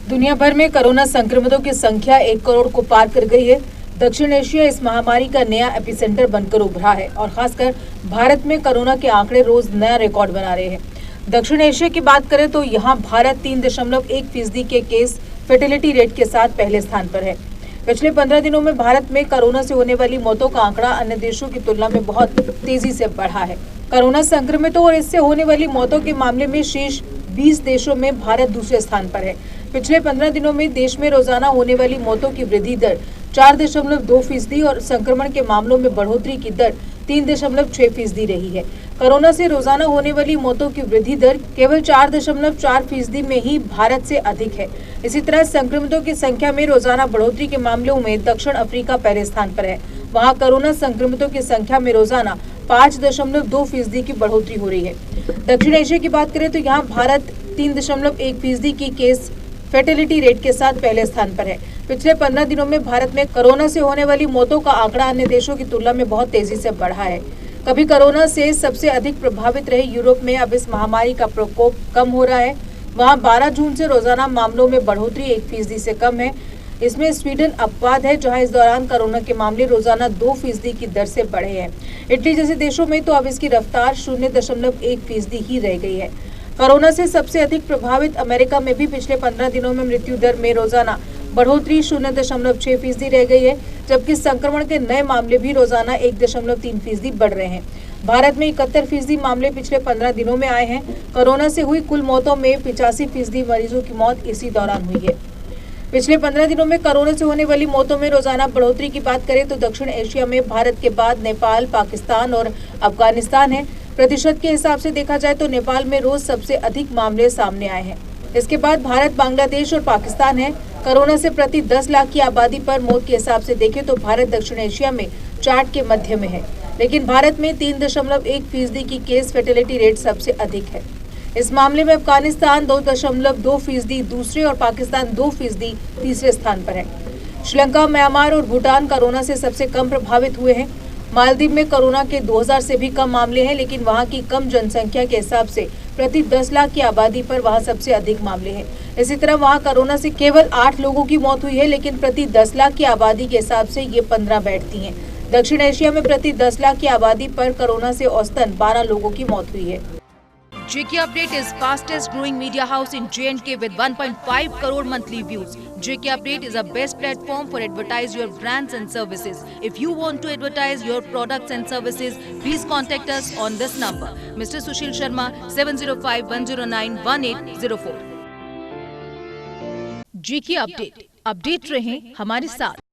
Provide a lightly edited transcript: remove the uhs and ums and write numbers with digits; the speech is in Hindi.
दुनिया भर में कोरोना संक्रमितों की संख्या 1 करोड़ को पार कर गई है। दक्षिण एशिया इस महामारी का नया एपिसेंटर बनकर उभरा है और खासकर भारत में कोरोना के आंकड़े रोज नया रिकॉर्ड बना रहे हैं। दक्षिण एशिया की बात करें तो यहाँ भारत 3.1% के केस फर्टिलिटी रेट के साथ पहले स्थान पर है। पिछले 15 दिनों में भारत में कोरोना से होने वाली मौतों का आंकड़ा अन्य देशों की तुलना में बहुत तेजी से बढ़ा है। कोरोना संक्रमितों और इससे होने वाली मौतों के मामले में शीर्ष 20 देशों में भारत दूसरे स्थान पर है। पिछले 15 दिनों में देश में रोजाना होने वाली मौतों की वृद्धि दर 4.2% और संक्रमण के मामलों में बढ़ोतरी की दर 3.6% रही है। कोरोना से रोजाना होने वाली मौतों की वृद्धि दर केवल 4.4% में ही भारत से अधिक है। इसी तरह संक्रमितों की संख्या में रोजाना बढ़ोतरी के मामलों में दक्षिण अफ्रीका पहले स्थान पर है। वहां कोरोना संक्रमितों की संख्या में रोजाना 5.2% की बढ़ोतरी हो रही है। दक्षिण एशिया की बात करें तो यहाँ भारत 3.1% की केस फर्टिलिटी रेट के साथ पहले स्थान पर है। पिछले 15 दिनों में भारत में कोरोना से होने वाली मौतों का आंकड़ा अन्य देशों की तुलना में बहुत तेजी से बढ़ा है। कभी कोरोना से सबसे अधिक प्रभावित रहे यूरोप में अब इस महामारी का प्रकोप कम हो रहा है। वहां 12 जून से रोजाना मामलों में बढ़ोतरी 1% से कम है। इसमें स्वीडन अपवाद है, जहां इस दौरान कोरोना के मामले रोजाना 2% की दर से बढ़े हैं। इटली जैसे देशों में तो अब इसकी रफ्तार 0.1% ही रह गई है। कोरोना से सबसे अधिक प्रभावित अमेरिका में भी पिछले 15 दिनों में मृत्यु दर में रोजाना बढ़ोतरी 0.6% रह गई है, जबकि संक्रमण के नए मामले भी रोजाना 1.3% बढ़ रहे हैं। भारत में 71% मामले पिछले 15 दिनों में आए हैं। कोरोना से हुई कुल मौतों में 85% मरीजों की मौत इसी दौरान हुई है। पिछले 15 दिनों में कोरोना से होने वाली मौतों में रोजाना बढ़ोतरी की बात करें तो दक्षिण एशिया में भारत के बाद नेपाल, पाकिस्तान और अफगानिस्तान है। प्रतिशत के हिसाब से देखा जाए तो नेपाल में रोज सबसे अधिक मामले सामने आए हैं। इसके बाद भारत, बांग्लादेश और पाकिस्तान है। कोरोना से प्रति 10 लाख की आबादी पर मौत के हिसाब से देखें तो भारत दक्षिण एशिया में चार्ट के मध्य में है, लेकिन भारत में 3.1% की केस फर्टिलिटी रेट सबसे अधिक है। इस मामले में अफगानिस्तान 2.2% दूसरे और पाकिस्तान 2% तीसरे स्थान पर है। श्रीलंका, म्यांमार और भूटान कोरोना से सबसे कम प्रभावित हुए हैं। मालदीव में कोरोना के 2000 से भी कम मामले हैं, लेकिन वहां की कम जनसंख्या के हिसाब से प्रति 10 लाख की आबादी पर वहां सबसे अधिक मामले हैं। इसी तरह वहां कोरोना से केवल 8 लोगों की मौत हुई है, लेकिन प्रति 10 लाख की आबादी के हिसाब से ये 15 बैठती हैं। दक्षिण एशिया में प्रति 10 लाख की आबादी पर कोरोना से औसतन 12 लोगों की मौत हुई है। JK Update is fastest growing media house in J&K with 1.5 crore monthly views. JK Update is a best platform for advertise your brands and services. If you want to advertise your products and services, please contact us on this number. Mr. Sushil Sharma, 705-109-1804. JK Update. Update रहें हमारे साथ।